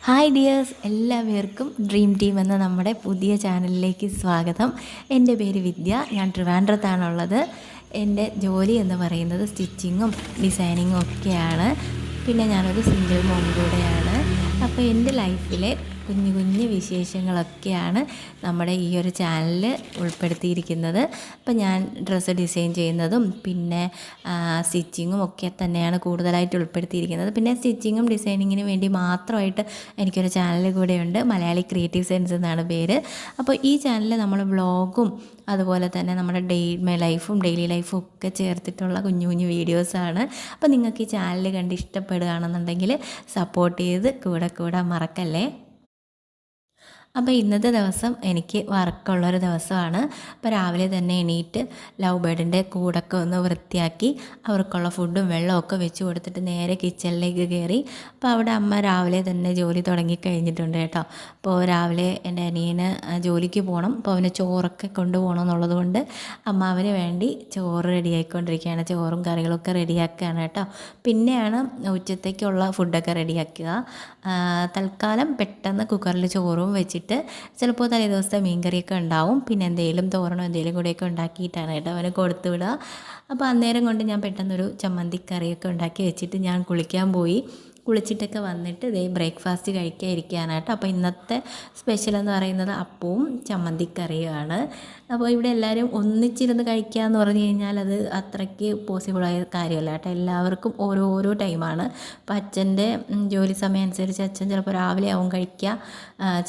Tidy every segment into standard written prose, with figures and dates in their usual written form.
Hi dears, എല്ലാവർക്കും dream team എന്ന നമ്മുടെ പുതിയ ചാനലിലേക്ക് സ്വാഗതം. എൻ്റെ പേര് വിദ്യ. ഞാൻ ട്രിവാൻഡ്രത്താണുള്ളത്. എൻ്റെ ജോലി എന്ന് പറയുന്നത് സ്റ്റിച്ചിങ്ങും ഡിസൈനിങ്ങും ഒക്കെയാണ്. പിന്നെ ഞാനൊരു സിംഗിൾ മോം കൂടെയാണ്. അപ്പോൾ എൻ്റെ ലൈഫിലെ കുഞ്ഞു കുഞ്ഞു വിശേഷങ്ങളൊക്കെയാണ് നമ്മുടെ ഈ ഒരു ചാനലിൽ ഉൾപ്പെടുത്തിയിരിക്കുന്നത്. അപ്പോൾ ഞാൻ ഡ്രസ്സ് ഡിസൈൻ ചെയ്യുന്നതും പിന്നെ സ്റ്റിച്ചിങ്ങും ഒക്കെ തന്നെയാണ് കൂടുതലായിട്ട് ഉൾപ്പെടുത്തിയിരിക്കുന്നത്. പിന്നെ സ്റ്റിച്ചിങ്ങും ഡിസൈനിങ്ങിന് വേണ്ടി മാത്രമായിട്ട് എനിക്കൊരു ചാനൽ കൂടെയുണ്ട്. മലയാളി ക്രിയേറ്റീവ് സെൻസ് എന്നാണ് പേര്. അപ്പോൾ ഈ ചാനലിൽ നമ്മൾ വ്ളോഗും അതുപോലെ തന്നെ നമ്മുടെ ഡെയിലി ലൈഫും ഒക്കെ ചേർത്തിട്ടുള്ള കുഞ്ഞു കുഞ്ഞു വീഡിയോസാണ്. അപ്പോൾ നിങ്ങൾക്ക് ഈ ചാനൽ കണ്ട് ഇഷ്ടപ്പെടുകയാണെന്നുണ്ടെങ്കിൽ സപ്പോർട്ട് ചെയ്ത് കൂടെ മറക്കല്ലേ. അപ്പോൾ ഇന്നത്തെ ദിവസം എനിക്ക് വർക്കുള്ളൊരു ദിവസമാണ്. അപ്പോൾ രാവിലെ തന്നെ എണീറ്റ് ലവ് ബേർഡിൻ്റെ കൂടൊക്കെ ഒന്ന് വൃത്തിയാക്കി അവർക്കുള്ള ഫുഡും വെള്ളമൊക്കെ വെച്ച് കൊടുത്തിട്ട് നേരെ കിച്ചണിലേക്ക് കയറി. അപ്പോൾ അവിടെ അമ്മ രാവിലെ തന്നെ ജോലി തുടങ്ങിക്കഴിഞ്ഞിട്ടുണ്ട് കേട്ടോ. അപ്പോൾ രാവിലെ എൻ്റെ അനിയന് ജോലിക്ക് പോകണം. അപ്പോൾ അവന് ചോറൊക്കെ കൊണ്ടുപോകണം എന്നുള്ളത് കൊണ്ട് അമ്മ അവന് വേണ്ടി ചോറ് റെഡിയാക്കിക്കൊണ്ടിരിക്കുകയാണ്. ചോറും കറികളൊക്കെ റെഡിയാക്കുകയാണ് കേട്ടോ. പിന്നെയാണ് ഉച്ചത്തേക്കുള്ള ഫുഡൊക്കെ റെഡിയാക്കുക. തൽക്കാലം പെട്ടെന്ന് കുക്കറിൽ ചോറും വെച്ചിട്ട് ചിലപ്പോൾ തലേ ദിവസത്തെ മീൻകറിയൊക്കെ ഉണ്ടാവും. പിന്നെ എന്തെങ്കിലും തോരണോ എന്തെങ്കിലും കൂടെയൊക്കെ ഉണ്ടാക്കിയിട്ടാണ് കേട്ടോ അവന് കൊടുത്തു വിടുക. അപ്പോൾ അന്നേരം കൊണ്ട് ഞാൻ പെട്ടെന്നൊരു ചമ്മന്തിക്കറിയൊക്കെ ഉണ്ടാക്കി വെച്ചിട്ട് ഞാൻ കുളിക്കാൻ പോയി. കുളിച്ചിട്ടൊക്കെ വന്നിട്ട് ഇതേ ബ്രേക്ക്ഫാസ്റ്റ് കഴിക്കാൻ ഇരിക്കുകയാണ് കേട്ടോ. അപ്പോൾ ഇന്നത്തെ സ്പെഷ്യൽ എന്ന് പറയുന്നത് അപ്പവും ചമ്മന്തിക്കറിയുമാണ്. അപ്പോൾ ഇവിടെ എല്ലാവരും ഒന്നിച്ചിരുന്ന് കഴിക്കുക എന്ന് പറഞ്ഞു കഴിഞ്ഞാൽ അത് അത്രയ്ക്ക് പോസിബിളായ കാര്യമല്ല കേട്ടോ. എല്ലാവർക്കും ഓരോ ടൈമാണ്. അപ്പോൾ അച്ഛൻ്റെ ജോലി സമയം അനുസരിച്ച് അച്ഛൻ ചിലപ്പോൾ രാവിലെ ആവും കഴിക്കുക,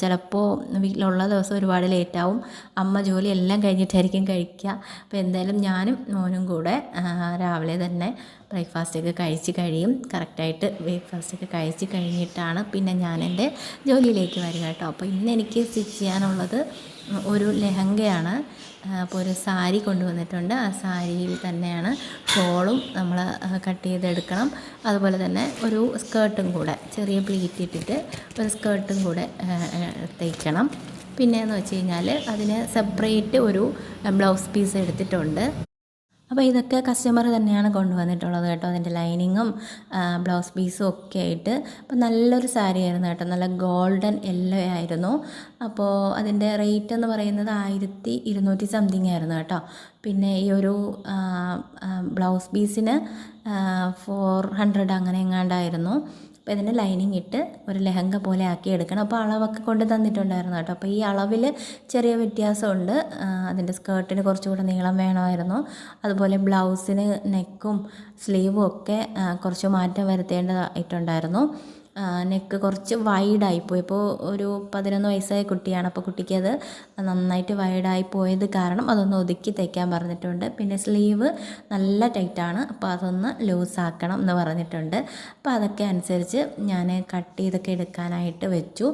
ചിലപ്പോൾ വീട്ടിലുള്ള ദിവസം ഒരുപാട് ലേറ്റാവും. അമ്മ ജോലി എല്ലാം കഴിഞ്ഞിട്ടായിരിക്കും കഴിക്കുക. അപ്പോൾ എന്തായാലും ഞാനും മോനും കൂടെ രാവിലെ തന്നെ ബ്രേക്ക്ഫാസ്റ്റൊക്കെ കഴിച്ച് കഴിയും. കറക്റ്റായിട്ട് ബ്രേക്ക്ഫാസ്റ്റൊക്കെ കഴിച്ച് കഴിഞ്ഞിട്ടാണ് പിന്നെ ഞാൻ എൻ്റെ ജോലിയിലേക്ക് വരിക കേട്ടോ. അപ്പോൾ ഇന്ന് എനിക്ക് സ്റ്റിച്ച് ചെയ്യാനുള്ളത് ഒരു ലെഹങ്കയാണ്. അപ്പോൾ ഒരു സാരി കൊണ്ടുവന്നിട്ടുണ്ട്. ആ സാരിയിൽ തന്നെയാണ് ഷോളും നമ്മൾ കട്ട് ചെയ്തെടുക്കണം. അതുപോലെ തന്നെ ഒരു സ്കേർട്ടും കൂടെ ചെറിയ പ്ലീറ്റ് ഇട്ടിട്ട് ഒരു സ്കേർട്ടും കൂടെ തയ്ക്കണം. പിന്നെയെന്ന് വെച്ച് കഴിഞ്ഞാൽ അതിന് സെപ്പറേറ്റ് ഒരു ബ്ലൗസ് പീസ് എടുത്തിട്ടുണ്ട്. അപ്പോൾ ഇതൊക്കെ കസ്റ്റമർ തന്നെയാണ് കൊണ്ടുവന്നിട്ടുള്ളത് കേട്ടോ. അതിൻ്റെ ലൈനിങ്ങും ബ്ലൗസ് പീസും ഒക്കെ ആയിട്ട്. അപ്പോൾ നല്ലൊരു സാരി ആയിരുന്നു കേട്ടോ. നല്ല ഗോൾഡൻ യെല്ലോ ആയിരുന്നു. അപ്പോൾ അതിൻ്റെ റേറ്റ് എന്ന് പറയുന്നത് 1200 സംതിങ് ആയിരുന്നു കേട്ടോ. പിന്നെ ഈ ഒരു ബ്ലൗസ് പീസിന് 400 അങ്ങനെ എങ്ങാണ്ടായിരുന്നു. അപ്പോൾ ഇതിന് ലൈനിങ് ഇട്ട് ഒരു ലെഹങ്ക പോലെ ആക്കി എടുക്കണം. അപ്പോൾ അളവൊക്കെ കൊണ്ട് തന്നിട്ടുണ്ടായിരുന്നു കേട്ടോ. അപ്പോൾ ഈ അളവിൽ ചെറിയ വ്യത്യാസമുണ്ട്. അതിൻ്റെ സ്കേർട്ടിന് കുറച്ചുകൂടെ നീളം വേണമായിരുന്നു. അതുപോലെ ബ്ലൗസിന് നെക്കും സ്ലീവും ഒക്കെ കുറച്ച് മാറ്റം വരുത്തേണ്ടതായിട്ടുണ്ടായിരുന്നു. നെക്ക് കുറച്ച് വൈഡായിപ്പോയി. ഇപ്പോൾ ഒരു 11 വയസ്സായ കുട്ടിയാണ്. അപ്പോൾ കുട്ടിക്കത് നന്നായിട്ട് വൈഡായി പോയത് കാരണം അതൊന്ന് ഒതുക്കി തയ്ക്കാൻ പറഞ്ഞിട്ടുണ്ട്. പിന്നെ സ്ലീവ് നല്ല ടൈറ്റാണ്. അപ്പോൾ അതൊന്ന് ലൂസാക്കണം എന്ന് പറഞ്ഞിട്ടുണ്ട്. അപ്പോൾ അതൊക്കെ അനുസരിച്ച് ഞാൻ കട്ട് ചെയ്തൊക്കെ എടുക്കാനായിട്ട് വെച്ചു.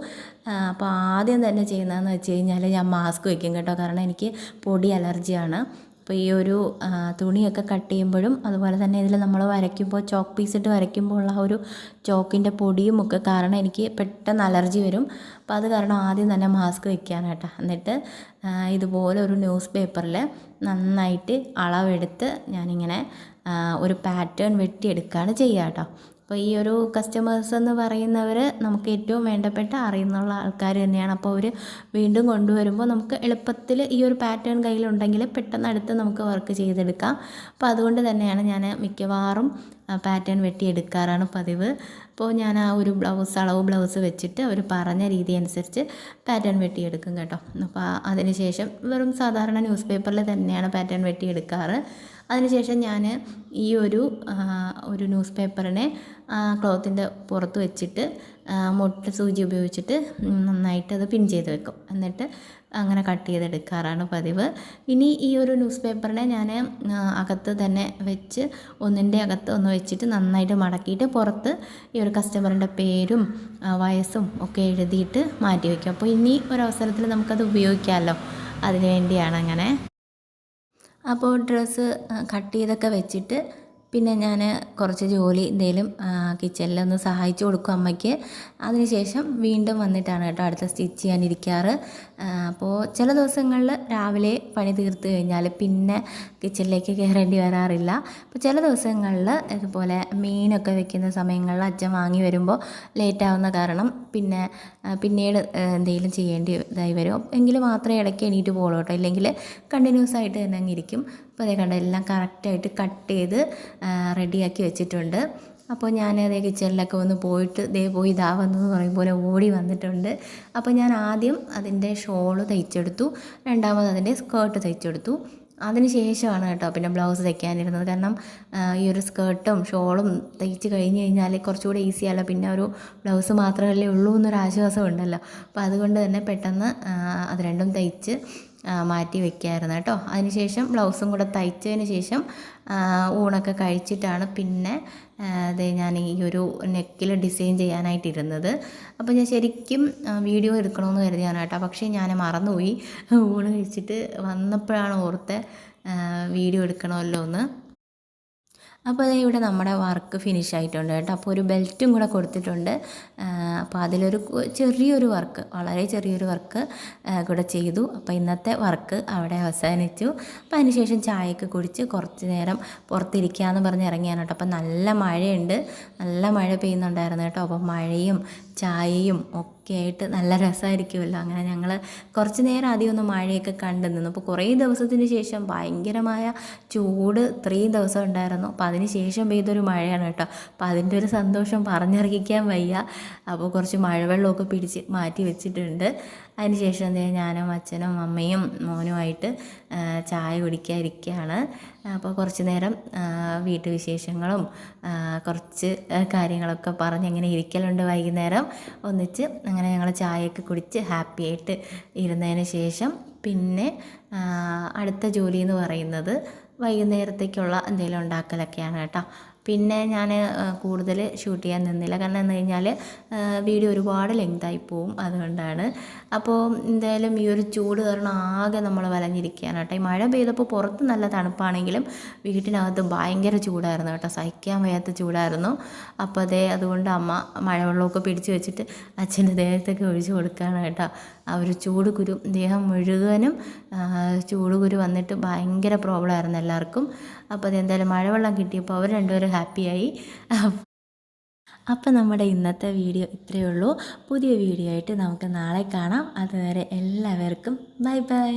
അപ്പോൾ ആദ്യം തന്നെ ചെയ്യുന്നതെന്ന് വെച്ച് കഴിഞ്ഞാൽ ഞാൻ മാസ്ക് വയ്ക്കും കേട്ടോ. കാരണം എനിക്ക് പൊടി അലർജിയാണ്. അപ്പോൾ ഈ ഒരു തുണിയൊക്കെ കട്ട് ചെയ്യുമ്പോഴും അതുപോലെ തന്നെ ഇതിൽ നമ്മൾ വരയ്ക്കുമ്പോൾ ചോക്ക് പീസ് ഇട്ട് വരയ്ക്കുമ്പോൾ ഉള്ള ഒരു ചോക്കിൻ്റെ പൊടിയും ഒക്കെ കാരണം എനിക്ക് പെട്ടെന്ന് അലർജി വരും. അപ്പോൾ അത് കാരണം ആദ്യം തന്നെ മാസ്ക് വയ്ക്കാനായിട്ടോ. എന്നിട്ട് ഇതുപോലെ ഒരു ന്യൂസ് പേപ്പറിൽ നന്നായിട്ട് അളവെടുത്ത് ഞാനിങ്ങനെ ഒരു പാറ്റേൺ വെട്ടിയെടുക്കുകയാണ് ചെയ്യുക കേട്ടോ. അപ്പോൾ ഈ ഒരു കസ്റ്റമേഴ്സ് എന്ന് പറയുന്നവർ നമുക്ക് ഏറ്റവും വേണ്ടപ്പെട്ട അറിയുന്നുള്ള ആൾക്കാർ തന്നെയാണ്. അപ്പോൾ അവർ വീണ്ടും കൊണ്ടുവരുമ്പോൾ നമുക്ക് എളുപ്പത്തിൽ ഈ ഒരു പാറ്റേൺ കയ്യിലുണ്ടെങ്കിൽ പെട്ടെന്ന് അടുത്ത് നമുക്ക് വർക്ക് ചെയ്തെടുക്കാം. അപ്പോൾ അതുകൊണ്ട് തന്നെയാണ് ഞാൻ മിക്കവാറും പാറ്റേൺ വെട്ടിയെടുക്കാറാണ് പതിവ്. അപ്പോൾ ഞാൻ ആ ഒരു അളവ് ബ്ലൗസ് വെച്ചിട്ട് അവർ പറഞ്ഞ രീതി അനുസരിച്ച് പാറ്റേൺ വെട്ടിയെടുക്കും കേട്ടോ. അപ്പോൾ അതിനുശേഷം വെറും സാധാരണ ന്യൂസ് പേപ്പറിൽ തന്നെയാണ് പാറ്റേൺ വെട്ടിയെടുക്കാറ്. അതിനുശേഷം ഞാൻ ഈ ഒരു ന്യൂസ് പേപ്പറിനെ ക്ലോത്തിൻ്റെ പുറത്ത് വെച്ചിട്ട് മുട്ട സൂചി ഉപയോഗിച്ചിട്ട് നന്നായിട്ട് അത് പിൻ ചെയ്ത് വെക്കും. എന്നിട്ട് അങ്ങനെ കട്ട് ചെയ്തെടുക്കാറാണ് പതിവ്. ഇനി ഈ ഒരു ന്യൂസ് പേപ്പറിനെ ഞാൻ അകത്ത് തന്നെ വെച്ച് ഒന്നിൻ്റെ അകത്ത് ഒന്ന് വെച്ചിട്ട് നന്നായിട്ട് മടക്കിയിട്ട് പുറത്ത് ഈ ഒരു കസ്റ്റമറിൻ്റെ പേരും വയസ്സും ഒക്കെ എഴുതിയിട്ട് മാറ്റി വയ്ക്കും. അപ്പോൾ ഇനി ഒരവസരത്തിൽ നമുക്കത് ഉപയോഗിക്കാമല്ലോ, അതിനു വേണ്ടിയാണ് അങ്ങനെ. അപ്പോൾ ഡ്രസ്സ് കട്ട് ചെയ്തൊക്കെ വെച്ചിട്ട് പിന്നെ ഞാൻ കുറച്ച് ജോലി എന്തെങ്കിലും കിച്ചണിലൊന്ന് സഹായിച്ചു കൊടുക്കും അമ്മയ്ക്ക്. അതിനുശേഷം വീണ്ടും വന്നിട്ടാണ് കേട്ടോ അടുത്ത സ്റ്റിച്ച് ചെയ്യാനിരിക്കാറ്. അപ്പോൾ ചില ദിവസങ്ങളിൽ രാവിലെ പണി തീർത്ത് കഴിഞ്ഞാൽ പിന്നെ കിച്ചണിലേക്ക് കയറേണ്ടി വരാറില്ല. അപ്പോൾ ചില ദിവസങ്ങളിൽ ഇതുപോലെ മീനൊക്കെ വെക്കുന്ന സമയങ്ങളിൽ അച്ഛൻ വാങ്ങി വരുമ്പോൾ ലേറ്റാവുന്ന കാരണം പിന്നീട് എന്തെങ്കിലും ചെയ്യേണ്ടി ഇതായി വരും. എങ്കിൽ മാത്രമേ ഇടയ്ക്ക് എണീറ്റ് പോകുള്ളൂ കേട്ടോ, ഇല്ലെങ്കിൽ കണ്ടിന്യൂസ് ആയിട്ട് തന്നെ അങ്ങിരിക്കും. അപ്പോൾ അതേ കണ്ട എല്ലാം കറക്റ്റായിട്ട് കട്ട് ചെയ്ത് റെഡിയാക്കി വെച്ചിട്ടുണ്ട്. അപ്പോൾ ഞാൻ അതേ കിച്ചണിലൊക്കെ ഒന്ന് പോയിട്ട് പോയി ഇതാ വന്നെന്ന് പറയും പോലെ ഓടി വന്നിട്ടുണ്ട്. അപ്പോൾ ഞാൻ ആദ്യം അതിൻ്റെ ഷോള് തയ്ച്ചെടുത്തു, രണ്ടാമത് അതിൻ്റെ സ്കേർട്ട് തയ്ച്ചെടുത്തു. അതിന് ശേഷമാണ് കേട്ടോ പിന്നെ ബ്ലൗസ് തയ്ക്കാനിരുന്നത്. കാരണം ഈ ഒരു സ്കേർട്ടും ഷോളും തയ്ച്ച് കഴിഞ്ഞ് കഴിഞ്ഞാൽ കുറച്ചുകൂടി ഈസിയല്ല, പിന്നെ ഒരു ബ്ലൗസ് മാത്രമല്ലേ ഉള്ളൂ എന്നൊരു ആശ്വാസം ഉണ്ടല്ലോ. അപ്പോൾ അതുകൊണ്ട് തന്നെ പെട്ടെന്ന് അത് രണ്ടും തയ്ച്ച് മാറ്റി വയ്ക്കാമായിരുന്നു കേട്ടോ. അതിനുശേഷം ബ്ലൗസും കൂടെ തയ്ച്ചതിന് ശേഷം ഊണൊക്കെ കഴിച്ചിട്ടാണ് പിന്നെ ഞാൻ ഈ ഒരു നെക്കിൽ ഡിസൈൻ ചെയ്യാനായിട്ടിരുന്നത്. അപ്പോൾ ഞാൻ ശരിക്കും വീഡിയോ എടുക്കണമെന്ന് കരുതിയാണ് കേട്ടോ, പക്ഷേ ഞാൻ മറന്നുപോയി. ഊണ് കഴിച്ചിട്ട് വന്നപ്പോഴാണ് ഓർത്തെ വീഡിയോ എടുക്കണമല്ലോ എന്ന്. അപ്പോൾ ഇവിടെ നമ്മുടെ വർക്ക് ഫിനിഷ് ആയിട്ടുണ്ട് കേട്ടോ. അപ്പോൾ ഒരു ബെൽറ്റും കൂടെ കൊടുത്തിട്ടുണ്ട്. അപ്പോൾ അതിലൊരു ചെറിയൊരു വർക്ക്, വളരെ ചെറിയൊരു വർക്ക് കൂടെ ചെയ്തു. അപ്പോൾ ഇന്നത്തെ വർക്ക് അവിടെ അവസാനിച്ചു. അപ്പോൾ അതിനുശേഷം ചായയൊക്കെ കുടിച്ച് കുറച്ച് നേരം പുറത്തിരിക്കാമെന്ന് പറഞ്ഞ് ഇറങ്ങിയാണ് കേട്ടോ. അപ്പോൾ നല്ല മഴയുണ്ട്, നല്ല മഴ പെയ്യുന്നുണ്ടായിരുന്നു കേട്ടോ. അപ്പോൾ മഴയും ചായയും ഒക്കെ ആയിട്ട് നല്ല രസമായിരിക്കുമല്ലോ. അങ്ങനെ ഞങ്ങൾ കുറച്ച് നേരം ആദ്യം ഒന്ന് മഴയൊക്കെ കണ്ടു നിന്നു. അപ്പോൾ കുറേ ദിവസത്തിന് ശേഷം ഭയങ്കരമായ ചൂട് ഇത്രയും ദിവസം ഉണ്ടായിരുന്നു. അപ്പോൾ അതിന് ശേഷം പെയ്തൊരു മഴയാണ് കേട്ടോ. അപ്പോൾ അതിൻ്റെ ഒരു സന്തോഷം പറഞ്ഞറിയിക്കാൻ വയ്യ. അപ്പോൾ കുറച്ച് മഴവെള്ളമൊക്കെ പിടിച്ച് മാറ്റി വെച്ചിട്ടുണ്ട്. അതിന് ശേഷം ഞാനും അച്ഛനും അമ്മയും മോനുമായിട്ട് ചായ കുടിക്കാതിരിക്കുകയാണ്. അപ്പോൾ കുറച്ച് നേരം വീട്ടുവിശേഷങ്ങളും കുറച്ച് കാര്യങ്ങളൊക്കെ പറഞ്ഞ് അങ്ങനെ ഇരിക്കലുണ്ട് വൈകുന്നേരം ഒന്നിച്ച്. അങ്ങനെ ഞങ്ങൾ ചായയൊക്കെ കുടിച്ച് ഹാപ്പി ആയിട്ട് ഇരുന്നതിന് ശേഷം പിന്നെ അടുത്ത ജോലി എന്ന് പറയുന്നത് വൈകുന്നേരത്തേക്കുള്ള എന്തെങ്കിലും ഉണ്ടാക്കലൊക്കെയാണ് കേട്ടോ. പിന്നെ ഞാൻ കൂടുതൽ ഷൂട്ട് ചെയ്യാൻ നിന്നില്ല, കാരണം എന്ന് കഴിഞ്ഞാൽ വീഡിയോ ഒരുപാട് ലെങ്തായി പോവും, അതുകൊണ്ടാണ്. അപ്പോൾ എന്തായാലും ഈ ഒരു ചൂട് കാരണം ആകെ നമ്മൾ വലഞ്ഞിരിക്കുകയാണ് കേട്ടോ. ഈ മഴ പെയ്തപ്പോൾ പുറത്ത് നല്ല തണുപ്പാണെങ്കിലും വീട്ടിനകത്ത് ഭയങ്കര ചൂടായിരുന്നു കേട്ടോ, സഹിക്കാൻ വയ്യാത്ത ചൂടായിരുന്നു. അപ്പോൾ അതുകൊണ്ട് അമ്മ മഴവെള്ളമൊക്കെ പിടിച്ച് വെച്ചിട്ട് അച്ഛൻ്റെ ദേഹത്തൊക്കെ ഒഴിച്ച് കൊടുക്കുകയാണ് കേട്ടോ. ആ ഒരു ചൂടുകുരു, ദേഹം മുഴുവനും ചൂടുകുരു വന്നിട്ട് ഭയങ്കര പ്രോബ്ലം ആയിരുന്നു എല്ലാവർക്കും. അപ്പോൾ അതെന്തായാലും മഴവെള്ളം കിട്ടിയപ്പോൾ അവർ രണ്ടുപേരും ഹാപ്പിയായി. അപ്പോൾ നമ്മുടെ ഇന്നത്തെ വീഡിയോ ഇത്രയേ ഉള്ളൂ. പുതിയ വീഡിയോ ആയിട്ട് നമുക്ക് നാളെ കാണാം. അതുവരെ എല്ലാവർക്കും ബൈ ബൈ.